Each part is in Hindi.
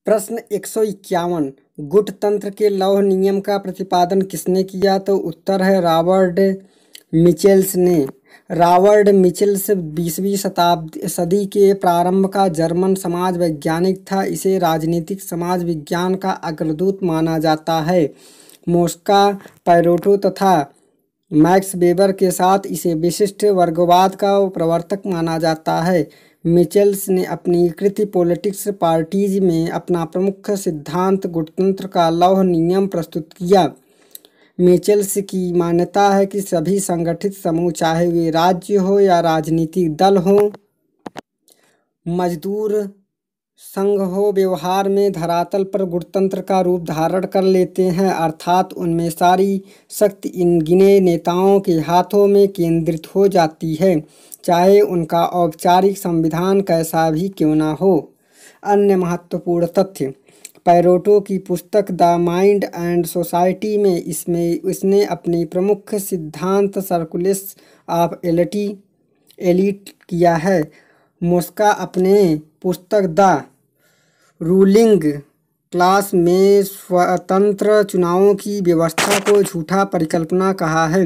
प्रश्न 151। गुटतंत्र के लौह नियम का प्रतिपादन किसने किया? तो उत्तर है रॉबर्ट मिचेल्स ने। रॉबर्ट मिचेल्स 20वीं सदी के प्रारंभ का जर्मन समाज वैज्ञानिक था। इसे राजनीतिक समाज विज्ञान का अग्रदूत माना जाता है। मोस्का, पैरेटो तथा मैक्स वेबर के साथ इसे विशिष्ट वर्गवाद का प्रवर्तक माना जाता है। मिचेल्स ने अपनी कृति पॉलिटिक्स पार्टीज में अपना प्रमुख सिद्धांत गुटतंत्र का लौह नियम प्रस्तुत किया। मिचेल्स की मान्यता है कि सभी संगठित समूह, चाहे वे राज्य हो या राजनीतिक दल हो, मजदूर संघ हो, व्यवहार में धरातल पर गुटतंत्र का रूप धारण कर लेते हैं, अर्थात उनमें सारी शक्ति इन गिने नेताओं के हाथों में केंद्रित हो जाती है, चाहे उनका औपचारिक संविधान कैसा भी क्यों न हो। अन्य महत्वपूर्ण तथ्य। पैरेटो की पुस्तक द माइंड एंड सोसाइटी में इसने अपनी प्रमुख सिद्धांत सर्कुलस ऑफ एलिट किया है। मोस्का अपने पुस्तक द रूलिंग क्लास में स्वतंत्र चुनावों की व्यवस्था को झूठा परिकल्पना कहा है।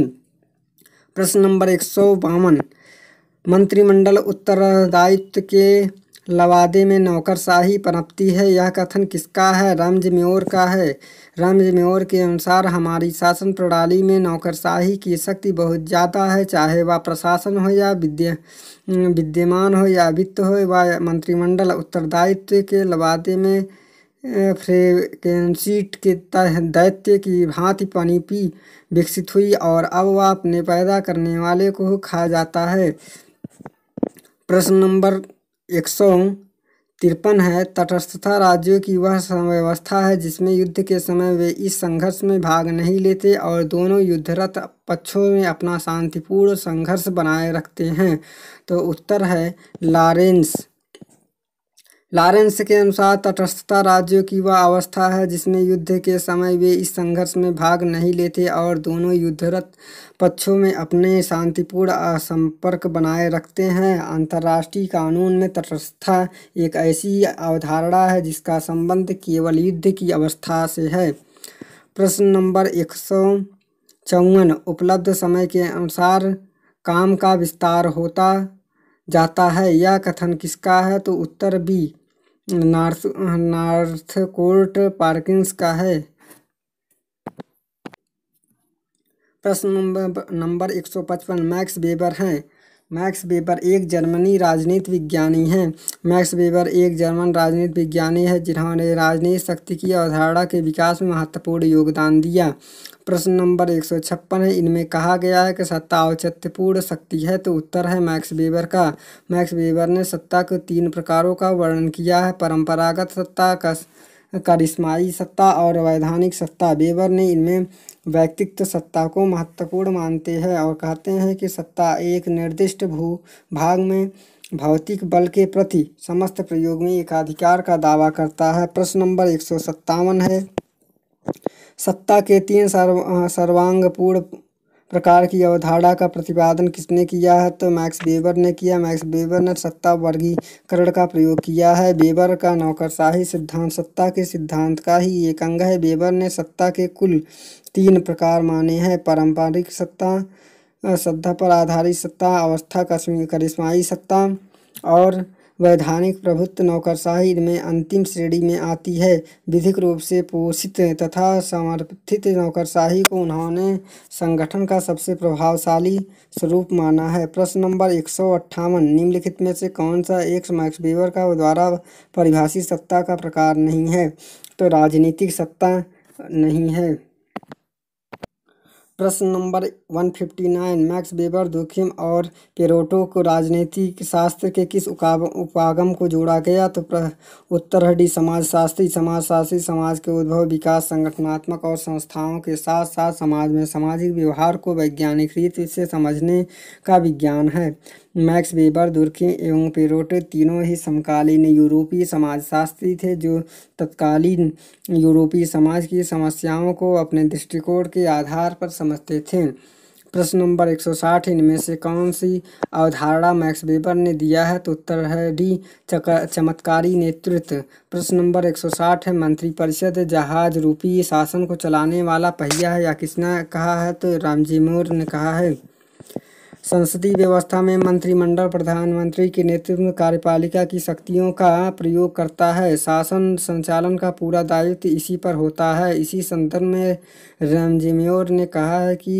प्रश्न नंबर 152। मंत्रिमंडल उत्तरदायित्व के लवादे में नौकरशाही पनपती है, यह कथन किसका है? रम्ज मेयोर का है। रम्ज मेयोर के अनुसार हमारी शासन प्रणाली में नौकरशाही की शक्ति बहुत ज़्यादा है, चाहे वह प्रशासन हो या विद्यमान हो या वित्त हो। वह मंत्रिमंडल उत्तरदायित्व के लवादे में फ्रेंकेनसीट के दैत्य की भांति पनपी विकसित हुई और अब वह अपने पैदा करने वाले को खा जाता है। प्रश्न नंबर 153 है। तटस्थता राज्यों की वह व्यवस्था है जिसमें युद्ध के समय वे इस संघर्ष में भाग नहीं लेते और दोनों युद्धरत पक्षों में अपना शांतिपूर्ण संघर्ष बनाए रखते हैं। तो उत्तर है लॉरेंस के अनुसार तटस्थता राज्यों की वह अवस्था है जिसमें युद्ध के समय वे इस संघर्ष में भाग नहीं लेते और दोनों युद्धरत पक्षों में अपने शांतिपूर्ण संपर्क बनाए रखते हैं। अंतर्राष्ट्रीय कानून में तटस्थता एक ऐसी अवधारणा है जिसका संबंध केवल युद्ध की अवस्था से है। प्रश्न नंबर 154। उपलब्ध समय के अनुसार काम का विस्तार होता जाता है, यह कथन किसका है? तो उत्तर बी नॉर्थकोट पार्किंस का है। प्रश्न नंबर 155। मैक्स वेबर हैं। मैक्स वेबर एक जर्मनी राजनीति विज्ञानी हैं। मैक्स वेबर एक जर्मन राजनीति विज्ञानी है जिन्होंने राजनीतिक शक्ति की अवधारणा के विकास में महत्वपूर्ण योगदान दिया। प्रश्न नंबर 156 है। इनमें कहा गया है कि सत्ता औचित्यपूर्ण शक्ति है, तो उत्तर है मैक्स वेबर का। मैक्स वेबर ने सत्ता के 3 प्रकारों का वर्णन किया है: परंपरागत सत्ता, करिश्माई सत्ता और वैधानिक सत्ता। वेबर ने इनमें व्यक्तिगत सत्ता को महत्वपूर्ण मानते हैं और कहते हैं कि सत्ता एक निर्दिष्ट भूभाग में भौतिक बल के प्रति समस्त प्रयोग में एकाधिकार का दावा करता है। प्रश्न नंबर 157 है। सत्ता के 3 सर्वांगपूर्ण प्रकार की अवधारणा का प्रतिपादन किसने किया है? तो मैक्स वेबर ने किया। मैक्स वेबर ने सत्ता वर्गीकरण का प्रयोग किया है। वेबर का नौकरशाही सिद्धांत सत्ता के सिद्धांत का ही एक अंग है। वेबर ने सत्ता के कुल 3 प्रकार माने हैं: पारंपरिक सत्ता, श्रद्धा पर आधारित सत्ता, अवस्था करिश्माई सत्ता और वैधानिक प्रभुत्व। नौकरशाही इनमें अंतिम श्रेणी में आती है। विधिक रूप से पोषित तथा समर्थित नौकरशाही को उन्होंने संगठन का सबसे प्रभावशाली स्वरूप माना है। प्रश्न नंबर 158। निम्नलिखित में से कौन सा एक मैक्स वेबर का द्वारा परिभाषित सत्ता का प्रकार नहीं है? तो राजनीतिक सत्ता नहीं है। प्रश्न नंबर 159। मैक्स वेबर, दुर्खिम और पैरेटो को राजनीतिक शास्त्र के किस उपागम को जोड़ा गया? तो उत्तर है डी समाजशास्त्री। समाजशास्त्री समाज के उद्भव, विकास, संगठनात्मक और संस्थाओं के साथ साथ समाज में सामाजिक व्यवहार को वैज्ञानिक रीति से समझने का विज्ञान है। मैक्स वेबर, दुर्खिम एवं पैरेटो तीनों ही समकालीन यूरोपीय समाजशास्त्री थे जो तत्कालीन यूरोपीय समाज की समस्याओं को अपने दृष्टिकोण के आधार पर समझते थे। प्रश्न नंबर 160 इनमें से कौन सी अवधारणा मैक्स वेबर ने दिया है? तो उत्तर है डी, चमत्कारी नेतृत्व। प्रश्न नंबर 160 है मंत्रिपरिषद जहाज रूपी शासन को चलाने वाला पहिया है, या किसने कहा है? तो रामजी मोर ने कहा है। संसदीय व्यवस्था में मंत्रिमंडल प्रधानमंत्री के नेतृत्व में कार्यपालिका की शक्तियों का प्रयोग करता है। शासन संचालन का पूरा दायित्व इसी पर होता है। इसी संदर्भ में रामजेम्योर ने कहा है कि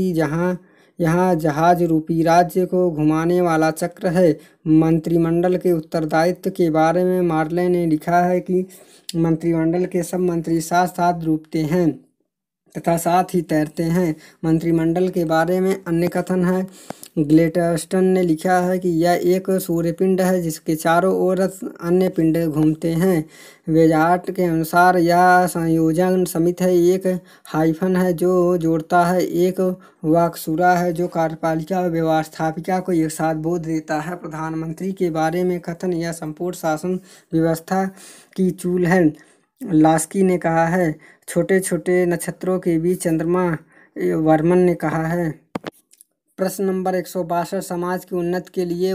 यहाँ जहाज रूपी राज्य को घुमाने वाला चक्र है। मंत्रिमंडल के उत्तरदायित्व के बारे में मार्ले ने लिखा है कि मंत्रिमंडल के सब मंत्री साथ साथ डूबते हैं तथा साथ ही तैरते हैं। मंत्रिमंडल के बारे में अन्य कथन है। ग्लेटस्टन ने लिखा है कि यह एक सूर्यपिंड है जिसके चारों ओर अन्य पिंड घूमते हैं। वेजार्ट के अनुसार यह संयोजन समिति है, एक हाइफन है जो जोड़ता है, एक वाक्सुरा है जो कार्यपालिका और व्यवस्थापिका को एक साथ बोध देता है। प्रधानमंत्री के बारे में कथन, यह संपूर्ण शासन व्यवस्था की चूल है। लास्की ने कहा है छोटे छोटे नक्षत्रों के बीच चंद्रमा। वर्मन ने कहा है। प्रश्न नंबर 162 समाज की उन्नति के लिए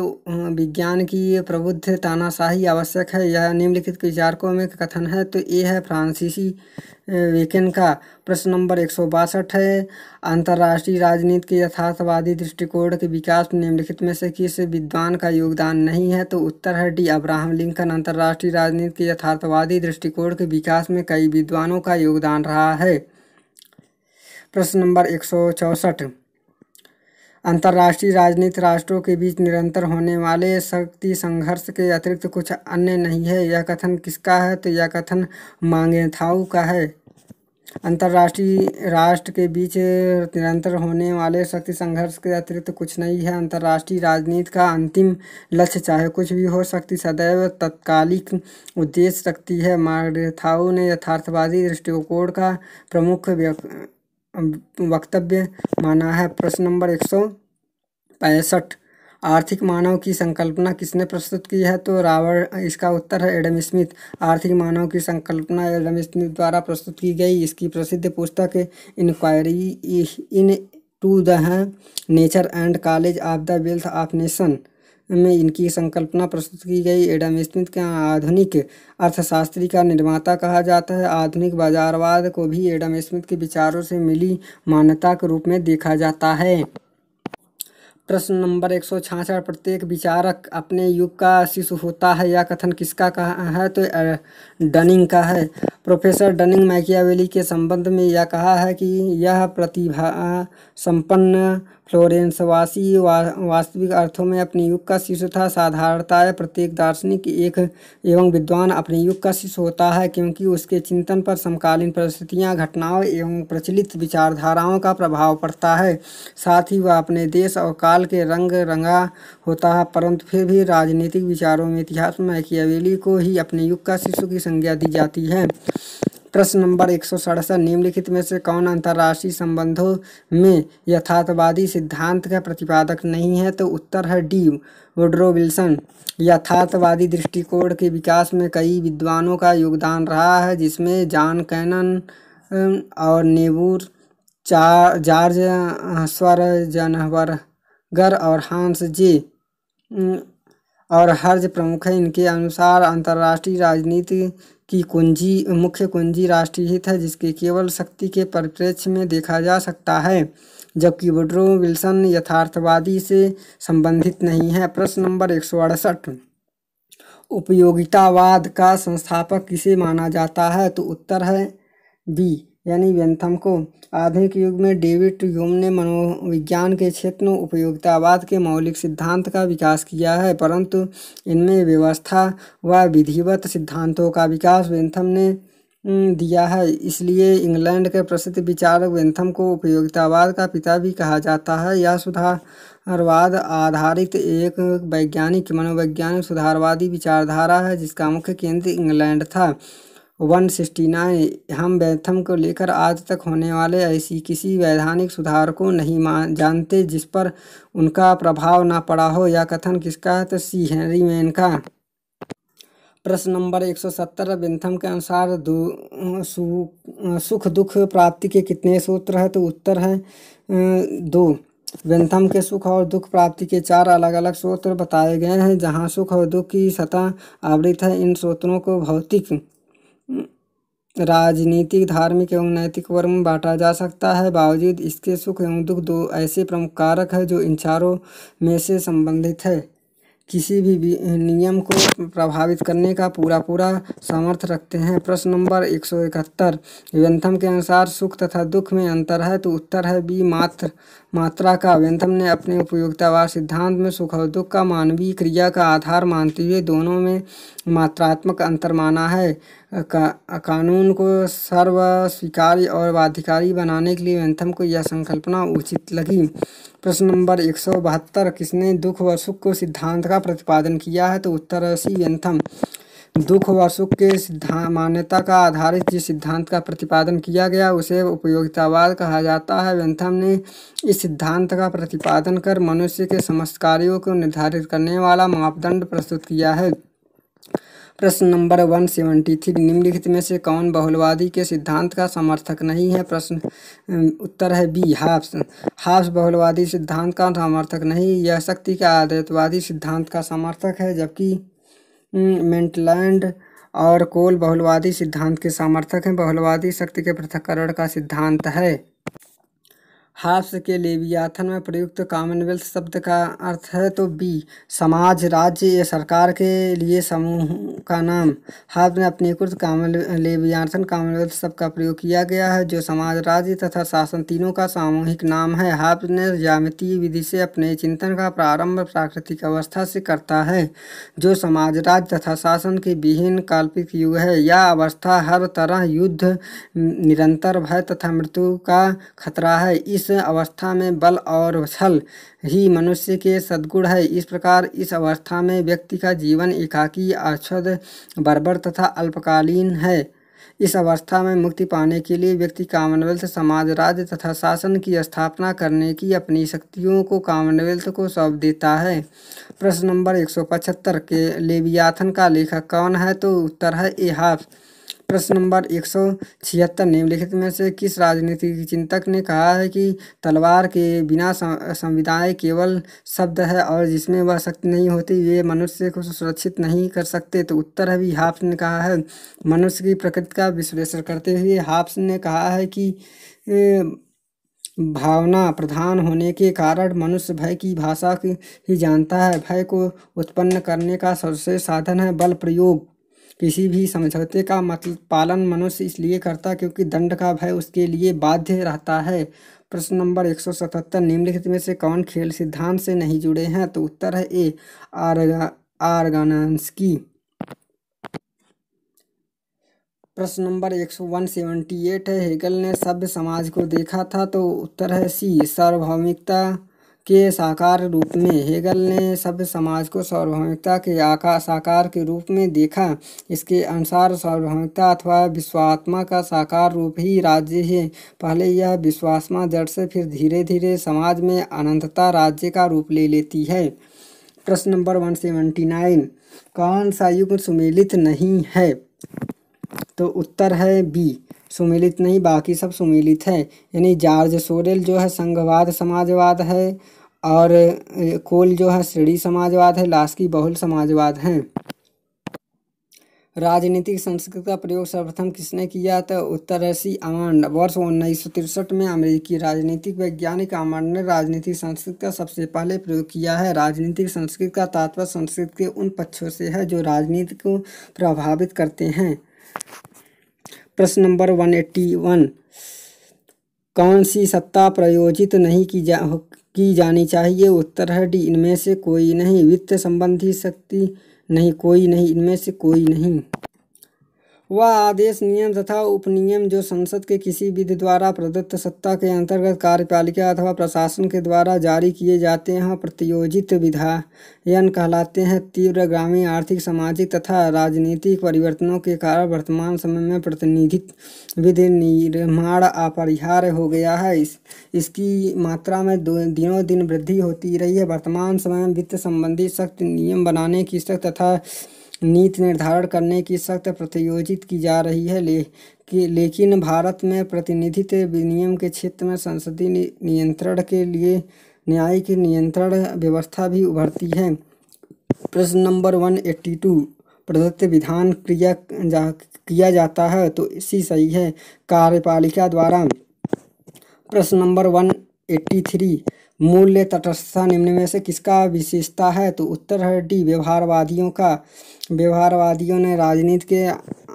विज्ञान की प्रबुद्ध तानाशाही आवश्यक है, यह निम्नलिखित विचारकों में कथन है? तो ये है फ्रांसीसी वेकेन का। प्रश्न नंबर 162 है अंतर्राष्ट्रीय राजनीति के यथार्थवादी दृष्टिकोण के विकास में निम्नलिखित में से किस विद्वान का योगदान नहीं है? तो उत्तर है डी, अब्राहम लिंकन। अंतर्राष्ट्रीय राजनीति के यथार्थवादी दृष्टिकोण के विकास में कई विद्वानों का योगदान रहा है। प्रश्न नंबर 164 अंतर्राष्ट्रीय राजनीति राष्ट्रों के बीच निरंतर होने वाले शक्ति संघर्ष के अतिरिक्त कुछ अन्य नहीं है, यह कथन किसका है? तो यह कथन मांगेथाऊ का है। अंतर्राष्ट्रीय राष्ट्र के बीच निरंतर होने वाले शक्ति संघर्ष के अतिरिक्त कुछ नहीं है। अंतर्राष्ट्रीय राजनीति का अंतिम लक्ष्य चाहे कुछ भी हो, शक्ति सदैव तत्कालिक उद्देश्य रखती है। मांगेथाऊ ने यथार्थवादी दृष्टिकोण का प्रमुख वक्तव्य माना है। प्रश्न नंबर 165 आर्थिक मानव की संकल्पना किसने प्रस्तुत की है? तो रॉबर्ट, इसका उत्तर है एडम स्मिथ। आर्थिक मानव की संकल्पना एडम स्मिथ द्वारा प्रस्तुत की गई। इसकी प्रसिद्ध पुस्तक inquiry into the nature and college of the wealth of nation में इनकी संकल्पना प्रस्तुत की गई। एडम स्मिथ के आधुनिक अर्थशास्त्री का निर्माता कहा जाता है। आधुनिक बाजारवाद को भी एडम स्मिथ के विचारों से मिली मान्यता के रूप में देखा जाता है। प्रश्न नंबर 166 प्रत्येक विचारक अपने युग का शिशु होता है, यह कथन किसका कहा है? तो डनिंग का है। प्रोफेसर डनिंग मैकियावेली के संबंध में यह कहा है कि यह प्रतिभा संपन्न फ्लोरेंसवासी वास्तविक अर्थों में अपने युग का शिशु था। साधारणतः प्रत्येक दार्शनिक एक एवं विद्वान अपने युग का शिशु होता है, क्योंकि उसके चिंतन पर समकालीन परिस्थितियां, घटनाओं एवं प्रचलित विचारधाराओं का प्रभाव पड़ता है। साथ ही वह अपने देश और काल के रंग रंगा होता है, परंतु फिर भी राजनीतिक विचारों में इतिहास में मैकियावेली को ही अपने युग का शिशु की संज्ञा दी जाती है। प्रश्न नंबर 167 निम्नलिखित में से कौन अंतर्राष्ट्रीय संबंधों में यथार्थवादी सिद्धांत का प्रतिपादक नहीं है? तो उत्तर है डी, वुडरो विल्सन। यथार्थवादी दृष्टिकोण के विकास में कई विद्वानों का योगदान रहा है, जिसमें जॉन कैनन और नेबूर, जॉर्ज श्वार्ज़ेनेगर और हांस जे और हर्ज प्रमुख है। इनके अनुसार अंतर्राष्ट्रीय राजनीति की मुख्य कुंजी राष्ट्रीय हित है, जिसके केवल शक्ति के परिप्रेक्ष्य में देखा जा सकता है, जबकि वुडरो विल्सन यथार्थवादी से संबंधित नहीं है। प्रश्न नंबर 168 उपयोगितावाद का संस्थापक किसे माना जाता है? तो उत्तर है बी, यानी बेंथम को। आधुनिक युग में डेविड ह्यूम ने मनोविज्ञान के क्षेत्र में उपयोगितावाद के मौलिक सिद्धांत का विकास किया है, परंतु इनमें व्यवस्था व विधिवत सिद्धांतों का विकास बेंथम ने दिया है। इसलिए इंग्लैंड के प्रसिद्ध विचारक बेंथम को उपयोगितावाद का पिता भी कहा जाता है। यह सुधारवाद आधारित एक वैज्ञानिक मनोवैज्ञानिक सुधारवादी विचारधारा है, जिसका मुख्य केंद्र इंग्लैंड था। 169 हम बेंथम को लेकर आज तक होने वाले ऐसी किसी वैधानिक सुधार को नहीं जानते जिस पर उनका प्रभाव न पड़ा हो। यह कथन किसका है? तो सी, हेनरी मैन का। प्रश्न नंबर 170 बेंथम के अनुसार सुख दुख प्राप्ति के कितने सूत्र हैं? तो उत्तर है 2। वेंथम के सुख और दुख प्राप्ति के 4 अलग अलग स्रोत बताए गए हैं। जहाँ सुख और दुख की सतह आवृत है, इन स्रोतों को भौतिक, राजनीतिक, धार्मिक एवं नैतिक वर्ग में बांटा जा सकता है। बावजूद इसके सुख एवं दुख दो ऐसे प्रमुख कारक हैं जो इन चारों में से संबंधित है, किसी भी नियम को प्रभावित करने का पूरा सामर्थ्य रखते हैं। प्रश्न नंबर 171, वेंथम के अनुसार सुख तथा दुख में अंतर है, तो उत्तर है बी, मात्रा का। वेंथम ने अपने उपयोगितावाद सिद्धांत में सुख और दुख का मानवीय क्रिया का आधार मानते हुए दोनों में मात्रात्मक अंतर माना है। कानून को सर्वस्वीकार्य और बाध्यकारी बनाने के लिए वेंथम को यह संकल्पना उचित लगी। प्रश्न नंबर 172, किसने दुख व सुख को सिद्धांत का प्रतिपादन किया है, तो उत्तर है सी, वेंथम। दुख व सुख के सिद्धांत मान्यता का आधारित जिस सिद्धांत का प्रतिपादन किया गया उसे उपयोगितावाद कहा जाता है। वेंथम ने इस सिद्धांत का प्रतिपादन कर मनुष्य के समस्त कार्यों को निर्धारित करने वाला मापदंड प्रस्तुत किया है। प्रश्न नंबर 173, निम्नलिखित में से कौन बहुलवादी के सिद्धांत का समर्थक नहीं है? उत्तर है बी, हाब्स। हाब्स बहुलवादी सिद्धांत का समर्थक नहीं, यह शक्ति का आदर्शवादी सिद्धांत का समर्थक है, जबकि मेंटलैंड और कोल बहुलवादी सिद्धांत के समर्थक हैं। बहुलवादी शक्ति के पृथक्करण का सिद्धांत है। हाब्स के लेवियाथन में प्रयुक्त कॉमनवेल्थ शब्द का अर्थ है, तो बी, समाज, राज्य या सरकार के लिए समूह का नाम। हाब्स ने अपनी कृत लेवियाथन कॉमनवेल्थ शब्द का प्रयोग किया गया है, जो समाज, राज्य तथा शासन तीनों का सामूहिक नाम है। हाब्स ने ज्यामितीय विधि से अपने चिंतन का प्रारंभ प्राकृतिक अवस्था से करता है, जो समाज, राज्य तथा शासन के विहीन काल्पनिक युग है। यह अवस्था हर तरह युद्ध, निरंतर भय तथा मृत्यु का खतरा है। इस अवस्था में बल और छल ही मनुष्य के सद्गुण है। इस प्रकार इस अवस्था में व्यक्ति का जीवन एकाकी, अक्षुब्ध, बर्बर तथा अल्पकालीन है। इस अवस्था में मुक्ति पाने के लिए व्यक्ति कॉमनवेल्थ, समाज, राज्य तथा शासन की स्थापना करने की अपनी शक्तियों को कॉमनवेल्थ को सौंप देता है। प्रश्न नंबर 175, के लेवियाथन का लेखक कौन है? तो उत्तर है ए, हाब्स। प्रश्न नंबर 176, निम्नलिखित में से किस राजनीतिक चिंतक ने कहा है कि तलवार के बिना संविधान केवल शब्द है और जिसमें वह शक्ति नहीं होती वे मनुष्य को सुरक्षित नहीं कर सकते? तो उत्तर है भी, हाब्स ने कहा है। मनुष्य की प्रकृति का विश्लेषण करते हुए हाब्स ने कहा है कि भावना प्रधान होने के कारण मनुष्य भय की भाषा ही जानता है। भय को उत्पन्न करने का सर्वश्रेष्ठ साधन है बल प्रयोग। किसी भी समझौते का पालन मनुष्य इसलिए करता क्योंकि दंड का भय उसके लिए बाध्य रहता है। प्रश्न नंबर 177, निम्नलिखित में से कौन खेल सिद्धांत से नहीं जुड़े हैं? तो उत्तर है ए, आर्गानस्की। प्रश्न नंबर 178 है, हेगल ने सभ्य समाज को देखा था? तो उत्तर है सी, सार्वभौमिकता के साकार रूप में। हेगल ने सभ्य समाज को सार्वभौमिकता के साकार के रूप में देखा। इसके अनुसार सार्वभौमिकता अथवा विश्वात्मा का साकार रूप ही राज्य है। पहले यह विश्वात्मा जड़ से फिर धीरे धीरे समाज में अनंतता राज्य का रूप ले लेती है। प्रश्न नंबर 179, कौन सा युग सुमेलित नहीं है? तो उत्तर है बी, सुमेलित नहीं, बाकी सब सुमेलित है। यानी जॉर्ज सोरेल जो है संघवाद समाजवाद है और कोल जो है श्रेणी समाजवाद है, लास्की बहुल समाजवाद है। राजनीतिक संस्कृत का प्रयोग सर्वप्रथम किसने किया? तो उत्तर है सी, आमंड। वर्ष 1963 में अमेरिकी राजनीतिक वैज्ञानिक आमंड ने राजनीतिक संस्कृत का सबसे पहले प्रयोग किया है। राजनीतिक संस्कृत का तात्पर्य संस्कृत के उन पक्षों से है जो राजनीति को प्रभावित करते हैं। प्रश्न नंबर 181, कौन सी सत्ता प्रयोजित नहीं की जानी चाहिए? उत्तर है डी, इनमें से कोई नहीं। वित्त संबंधी शक्ति नहीं, कोई नहीं, इनमें से कोई नहीं। वह आदेश, नियम तथा उपनियम जो संसद के किसी विधि द्वारा प्रदत्त सत्ता के अंतर्गत कार्यपालिका अथवा प्रशासन के द्वारा जारी किए जाते हैं प्रत्योजित विधायन कहलाते हैं। तीव्र ग्रामीण आर्थिक, सामाजिक तथा राजनीतिक परिवर्तनों के कारण वर्तमान समय में प्रतिनिधित्व विधि निर्माण अपरिहार्य हो गया है। इसकी मात्रा में दिनों दिन वृद्धि होती रही है। वर्तमान समय में वित्त संबंधी सख्त नियम बनाने की सख्त तथा नीति निर्धारण करने की सख्त प्रत्योजित की जा रही है। लेकिन भारत में प्रतिनिधित्व विनियम के क्षेत्र में संसदीय नियंत्रण के लिए न्यायिक नियंत्रण व्यवस्था भी उभरती है। प्रश्न नंबर 182 प्रदत्त विधान किया जाता है तो इसी सही है, कार्यपालिका द्वारा। प्रश्न नंबर 183 मूल्य तटस्थता निम्न में से किसका विशेषता है तो उत्तर है डी, व्यवहारवादियों का। व्यवहारवादियों ने राजनीति के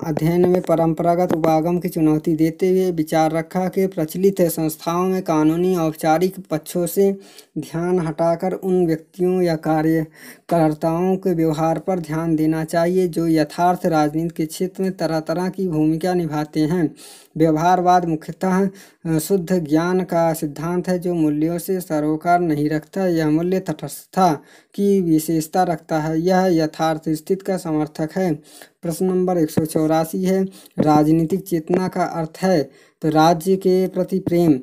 अध्ययन में परंपरागत उपागम की चुनौती देते हुए विचार रखा कि प्रचलित संस्थाओं में कानूनी औपचारिक पक्षों से ध्यान हटाकर उन व्यक्तियों या कार्यकर्ताओं के व्यवहार पर ध्यान देना चाहिए जो यथार्थ राजनीति के क्षेत्र में तरह तरह की भूमिका निभाते हैं। व्यवहारवाद मुख्यतः शुद्ध ज्ञान का सिद्धांत है जो मूल्यों से सरोकार नहीं रखता। यह मूल्य तटस्थता की विशेषता रखता है, यह यथार्थ स्थिति का समर्थक है। प्रश्न नंबर 184 है, राजनीतिक चेतना का अर्थ है तो राज्य के प्रति प्रेम।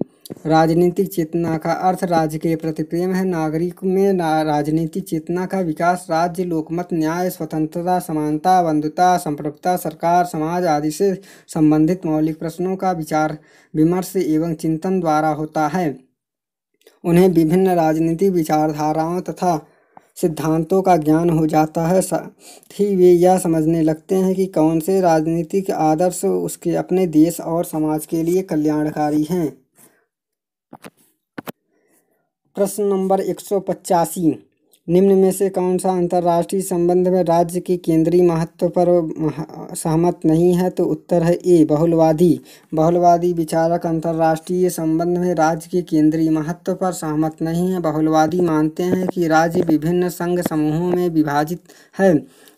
राजनीतिक चेतना का अर्थ राज्य के प्रति प्रेम है। नागरिक में राजनीतिक चेतना का विकास राज्य, लोकमत, न्याय, स्वतंत्रता, समानता, बंधुता, संप्रभुता, सरकार, समाज आदि से संबंधित मौलिक प्रश्नों का विचार विमर्श एवं चिंतन द्वारा होता है। उन्हें विभिन्न राजनीतिक विचारधाराओं तथा सिद्धांतों का ज्ञान हो जाता है, साथ ही वे यह समझने लगते हैं कि कौन से राजनीतिक आदर्श उसके अपने देश और समाज के लिए कल्याणकारी हैं। प्रश्न नंबर 185 निम्न में से कौन सा अंतर्राष्ट्रीय संबंध में राज्य के केंद्रीय महत्व पर सहमत नहीं है तो उत्तर है ए, बहुलवादी। बहुलवादी विचारक अंतर्राष्ट्रीय संबंध में राज्य के केंद्रीय महत्व पर सहमत नहीं है। बहुलवादी मानते हैं कि राज्य विभिन्न संघ समूहों में विभाजित है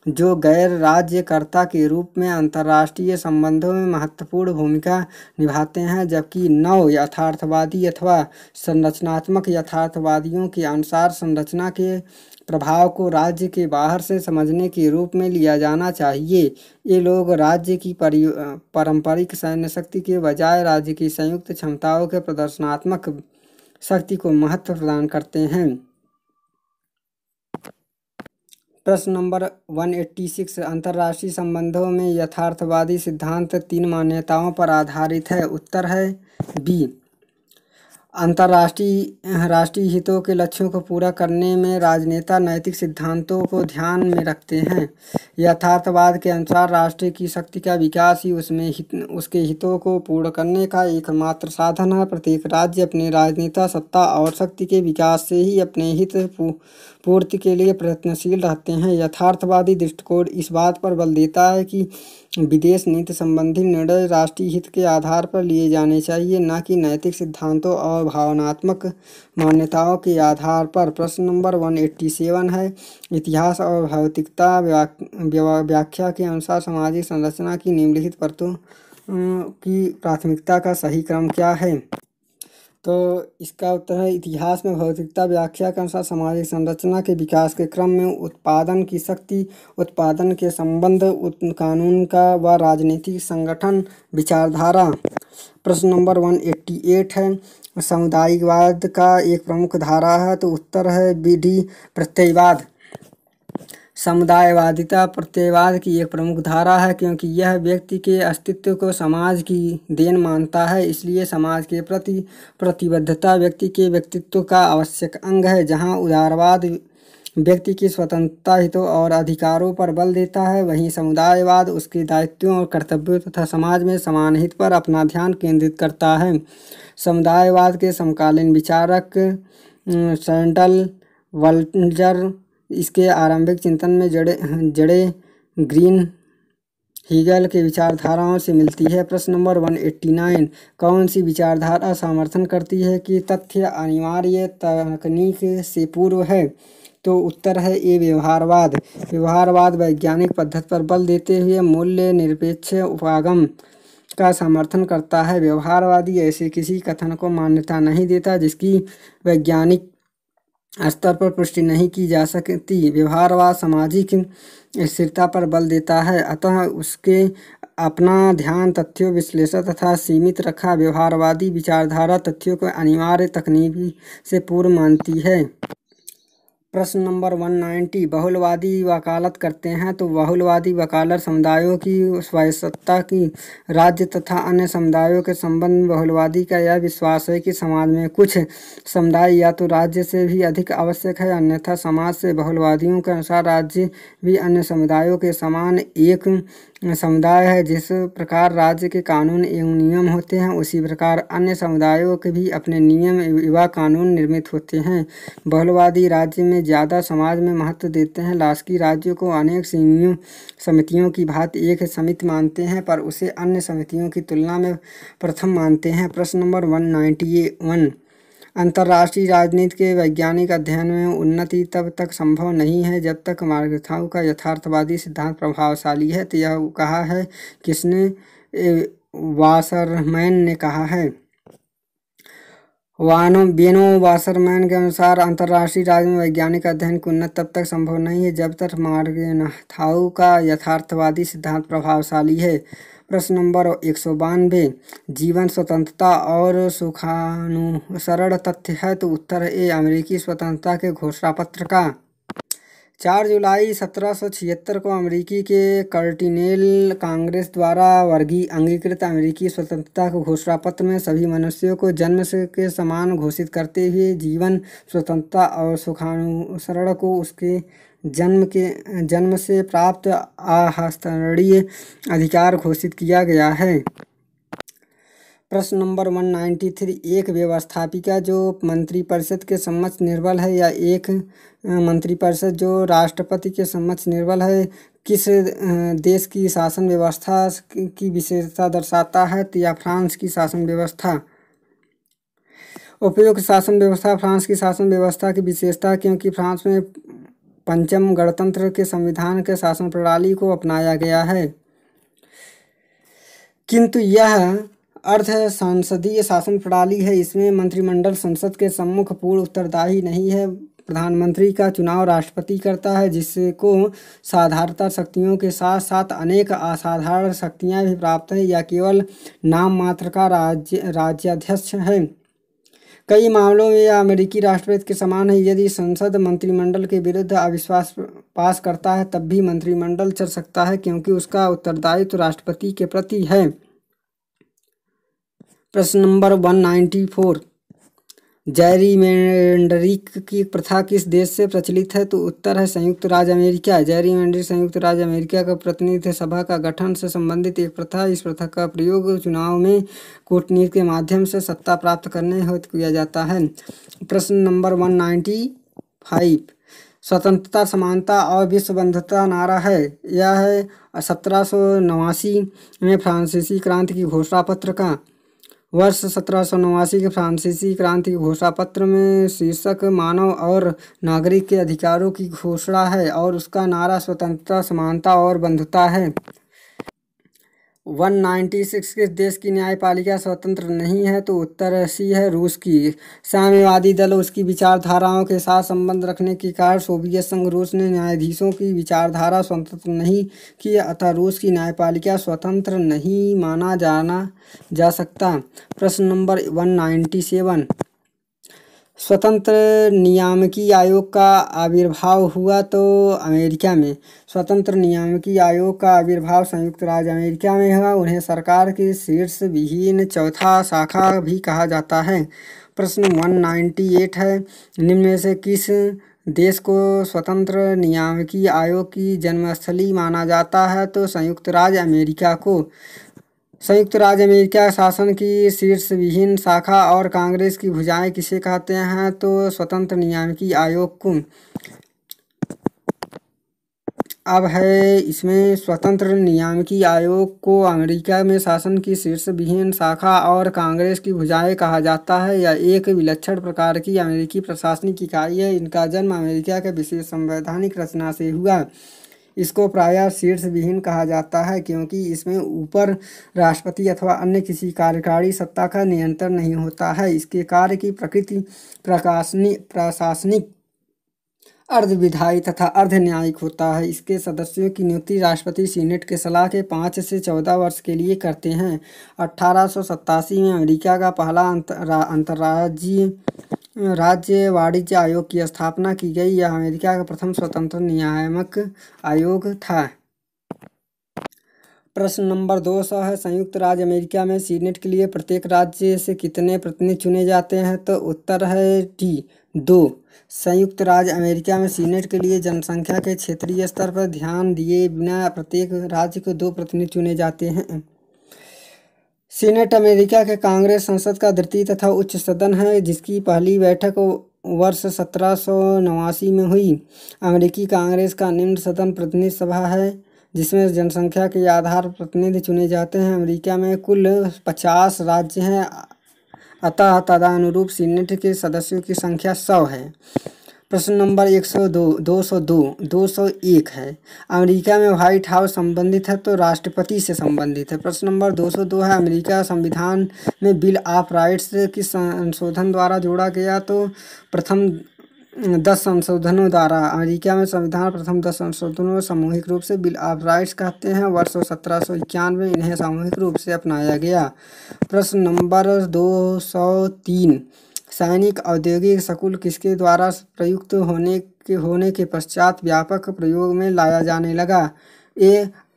जो गैर राज्यकर्ता के रूप में अंतर्राष्ट्रीय संबंधों में महत्वपूर्ण भूमिका निभाते हैं, जबकि नव यथार्थवादी अथवा संरचनात्मक यथार्थवादियों के अनुसार संरचना के प्रभाव को राज्य के बाहर से समझने के रूप में लिया जाना चाहिए। ये लोग राज्य की पारंपरिक सैन्य शक्ति के बजाय राज्य की संयुक्त क्षमताओं के प्रदर्शनात्मक शक्ति को महत्व प्रदान करते हैं। प्रश्न नंबर 186 अंतर्राष्ट्रीय संबंधों में यथार्थवादी सिद्धांत 3 मान्यताओं पर आधारित है। उत्तर है बी, राष्ट्रीय हितों के लक्ष्यों को पूरा करने में राजनेता नैतिक सिद्धांतों को ध्यान में रखते हैं। यथार्थवाद के अनुसार राष्ट्र की शक्ति का विकास ही उसके हितों को पूर्ण करने का एकमात्र साधन है। प्रत्येक राज्य अपने राजनेता सत्ता और शक्ति के विकास से ही अपने हित पूर्ति के लिए प्रयत्नशील रहते हैं। यथार्थवादी दृष्टिकोण इस बात पर बल देता है कि विदेश नीति संबंधी निर्णय राष्ट्रीय हित के आधार पर लिए जाने चाहिए, न कि नैतिक सिद्धांतों और भावनात्मक मान्यताओं के आधार पर। प्रश्न नंबर 187 है, इतिहास और भौतिकता व्याख्या के अनुसार सामाजिक संरचना की निम्नलिखित परतों की प्राथमिकता का सही क्रम क्या है तो इसका उत्तर है इतिहास में भौतिकता व्याख्या के अनुसार सामाजिक संरचना के विकास के क्रम में उत्पादन की शक्ति, उत्पादन के संबंध, कानून का व राजनीतिक संगठन विचारधारा। प्रश्न नंबर 188 है, सामुदायिकवाद का एक प्रमुख धारा है तो उत्तर है बी डी, प्रत्ययवाद। समुदायवादिता प्रत्ययवाद की एक प्रमुख धारा है क्योंकि यह व्यक्ति के अस्तित्व को समाज की देन मानता है, इसलिए समाज के प्रति प्रतिबद्धता व्यक्ति के व्यक्तित्व का आवश्यक अंग है। जहां उदारवाद व्यक्ति की स्वतंत्रता, हितों और अधिकारों पर बल देता है, वहीं समुदायवाद उसके दायित्वों और कर्तव्यों तथा समाज में समान हित पर अपना ध्यान केंद्रित करता है। समुदायवाद के समकालीन विचारक सैंडल, वल्जर इसके आरंभिक चिंतन में जड़े ग्रीन हीगल के विचारधाराओं से मिलती है। प्रश्न नंबर 189 कौन सी विचारधारा समर्थन करती है कि तथ्य अनिवार्य तकनीक से पूर्व है तो उत्तर है ए, व्यवहारवाद। व्यवहारवाद वैज्ञानिक पद्धति पर बल देते हुए मूल्य निरपेक्ष उपागम का समर्थन करता है। व्यवहारवादी ऐसे किसी कथन को मान्यता नहीं देता जिसकी वैज्ञानिक स्तर पर पुष्टि नहीं की जा सकती। व्यवहारवाद सामाजिक स्थिरता पर बल देता है, अतः उसके अपना ध्यान तथ्यों विश्लेषण तथा सीमित रखा। व्यवहारवादी विचारधारा तथ्यों को अनिवार्य तकनीक से पूर्व मानती है। प्रश्न नंबर 190 बहुलवादी वकालत करते हैं तो बहुलवादी वकालत समुदायों की स्वायत्तता की राज्य तथा अन्य समुदायों के संबंध में बहुलवादी का यह विश्वास है कि समाज में कुछ समुदाय या तो राज्य से भी अधिक आवश्यक है, अन्यथा समाज से बहुलवादियों के अनुसार राज्य भी अन्य समुदायों के समान एक समुदाय है। जिस प्रकार राज्य के कानून एवं नियम होते हैं उसी प्रकार अन्य समुदायों के भी अपने नियम एवं कानून निर्मित होते हैं। बहुलवादी राज्य में ज़्यादा समाज में महत्व देते हैं। लास्की राज्यों को अनेक समितियों की भांति एक समिति मानते हैं पर उसे अन्य समितियों की तुलना में प्रथम मानते हैं। प्रश्न नंबर 191 अंतर्राष्ट्रीय राजनीति के वैज्ञानिक अध्ययन में उन्नति तब तक संभव नहीं है जब तक मार्गथाऊ का यथार्थवादी सिद्धांत प्रभावशाली है। तो यह कहा है किसने? वासरमैन ने कहा है। बेनो वासरमैन के अनुसार अंतर्राष्ट्रीय राजनीति में वैज्ञानिक अध्ययन की उन्नति तब तक संभव नहीं है जब तक मार्गथाऊ का यथार्थवादी सिद्धांत प्रभावशाली है। प्रश्न नंबर 192 जीवन स्वतंत्रता और सुखानुसरण तथ्य है तो उत्तर ए अमेरिकी स्वतंत्रता के घोषणा पत्र का। 4 जुलाई 1776 को अमेरिकी के कॉन्टिनेंटल कांग्रेस द्वारा अंगीकृत अमेरिकी स्वतंत्रता के घोषणा पत्र में सभी मनुष्यों को जन्म के समान घोषित करते हुए जीवन स्वतंत्रता और सुखानुसरण को उसके जन्म से प्राप्त आहरणीय अधिकार घोषित किया गया है। प्रश्न नंबर 193 एक व्यवस्थापिका जो मंत्रिपरिषद के समक्ष निर्बल है या एक मंत्रिपरिषद जो राष्ट्रपति के समक्ष निर्बल है किस देश की शासन व्यवस्था की विशेषता दर्शाता है? तो या फ्रांस की शासन व्यवस्था। उपयुक्त शासन व्यवस्था फ्रांस की शासन व्यवस्था की विशेषता क्योंकि फ्रांस में पंचम गणतंत्र के संविधान के शासन प्रणाली को अपनाया गया है, किंतु यह अर्ध संसदीय शासन प्रणाली है। इसमें मंत्रिमंडल संसद के सम्मुख पूर्ण उत्तरदायी नहीं है। प्रधानमंत्री का चुनाव राष्ट्रपति करता है जिसको साधारणता शक्तियों के साथ साथ अनेक असाधारण शक्तियां भी प्राप्त है। यह केवल नाम मात्र का राज्याध्यक्ष है। कई मामलों में यह अमेरिकी राष्ट्रपति के समान है। यदि संसद मंत्रिमंडल के विरुद्ध अविश्वास पास करता है तब भी मंत्रिमंडल चल सकता है क्योंकि उसका उत्तरदायित्व राष्ट्रपति के प्रति है। प्रश्न नंबर 194 जैरीमैंडरिंग की प्रथा किस देश से प्रचलित है? तो उत्तर है संयुक्त राज्य अमेरिका। जैरीमैंडरिंग संयुक्त राज्य अमेरिका का प्रतिनिधि सभा का गठन से संबंधित एक प्रथा। इस प्रथा का प्रयोग चुनाव में कूटनीति के माध्यम से सत्ता प्राप्त करने हेतु किया जाता है। प्रश्न नंबर 195 स्वतंत्रता समानता और विश्व बंधुता नारा है। यह है 1789 में फ्रांसीसी क्रांति की घोषणा पत्र का। वर्ष 1789 के फ्रांसीसी क्रांति के घोषणा पत्र में शीर्षक मानव और नागरिक के अधिकारों की घोषणा है और उसका नारा स्वतंत्रता समानता और बंधुता है। 196 किस देश की न्यायपालिका स्वतंत्र नहीं है? तो उत्तर सी है रूस की। साम्यवादी दल उसकी विचारधाराओं के साथ संबंध रखने के कारण सोवियत संघ रूस ने न्यायाधीशों की विचारधारा स्वतंत्र नहीं की, अतः रूस की न्यायपालिका स्वतंत्र नहीं माना जा सकता। प्रश्न नंबर 197 स्वतंत्र नियामकी आयोग का आविर्भाव हुआ तो अमेरिका में। स्वतंत्र नियामकी आयोग का आविर्भाव संयुक्त राज्य अमेरिका में हुआ। उन्हें सरकार की शीर्ष विहीन चौथा शाखा भी कहा जाता है। प्रश्न 198 है निम्न में से किस देश को स्वतंत्र नियामकी आयोग की जन्मस्थली माना जाता है? तो संयुक्त राज्य अमेरिका को। संयुक्त राज्य अमेरिका शासन की शीर्ष विहीन शाखा और कांग्रेस की भुजाएं किसे कहते हैं? तो स्वतंत्र नियामकी आयोग को। अब है इसमें स्वतंत्र नियामकी आयोग को अमेरिका में शासन की शीर्ष विहीन शाखा और कांग्रेस की भुजाएं कहा जाता है। यह एक विलक्षण प्रकार की अमेरिकी प्रशासनिक इकाई है। इनका जन्म अमेरिका के विशेष संवैधानिक रचना से हुआ। इसको प्रायः शीर्ष विहीन कहा जाता है क्योंकि इसमें ऊपर राष्ट्रपति अथवा अन्य किसी कार्यकारी सत्ता का नियंत्रण नहीं होता है। इसके कार्य की प्रकृति प्रशासनिक अर्धविधायी तथा अर्ध न्यायिक होता है। इसके सदस्यों की नियुक्ति राष्ट्रपति सीनेट के सलाह के 5 से 14 वर्ष के लिए करते हैं। 1887 में अमेरिका का पहला अंतर्राज्यीय राज्य वाणिज्य आयोग की स्थापना की गई? यह अमेरिका का प्रथम स्वतंत्र नियामक आयोग था। प्रश्न नंबर 200 है, संयुक्त राज्य अमेरिका में सीनेट के लिए प्रत्येक राज्य से कितने प्रतिनिधि चुने जाते हैं? तो उत्तर है डी 2। संयुक्त राज्य अमेरिका में सीनेट के लिए जनसंख्या के क्षेत्रीय स्तर पर ध्यान दिए बिना प्रत्येक राज्य को 2 प्रतिनिधि चुने जाते हैं। सीनेट अमेरिका के कांग्रेस संसद का द्वितीय तथा उच्च सदन है, जिसकी पहली बैठक वर्ष 1789 में हुई। अमेरिकी कांग्रेस का निम्न सदन प्रतिनिधि सभा है, जिसमें जनसंख्या के आधार पर प्रतिनिधि चुने जाते हैं। अमेरिका में कुल 50 राज्य हैं, अतः तदनुरूप सीनेट के सदस्यों की संख्या 100 है। प्रश्न नंबर 201 है, अमेरिका में व्हाइट हाउस संबंधित है तो राष्ट्रपति से संबंधित है। प्रश्न नंबर 202 है, अमेरिका संविधान में बिल ऑफ राइट्स किस संशोधन द्वारा जोड़ा गया? तो प्रथम 10 संशोधनों द्वारा। अमेरिका में संविधान प्रथम 10 संशोधनों सामूहिक रूप से बिल ऑफ राइट्स कहते हैं। वर्ष 1791 इन्हें सामूहिक रूप से अपनाया गया। प्रश्न नंबर 203, सैनिक औद्योगिक स्कूल किसके द्वारा प्रयुक्त होने के पश्चात व्यापक प्रयोग में लाया जाने लगा?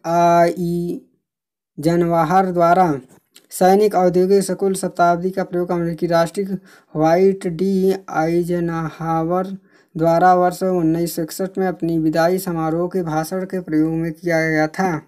आइजनहॉवर द्वारा। सैनिक औद्योगिक स्कूल शताब्दी का प्रयोग अमेरिकी राष्ट्रपति व्हाइट डी आइजनहॉवर द्वारा वर्ष 1961 में अपनी विदाई समारोह के भाषण के प्रयोग में किया गया था।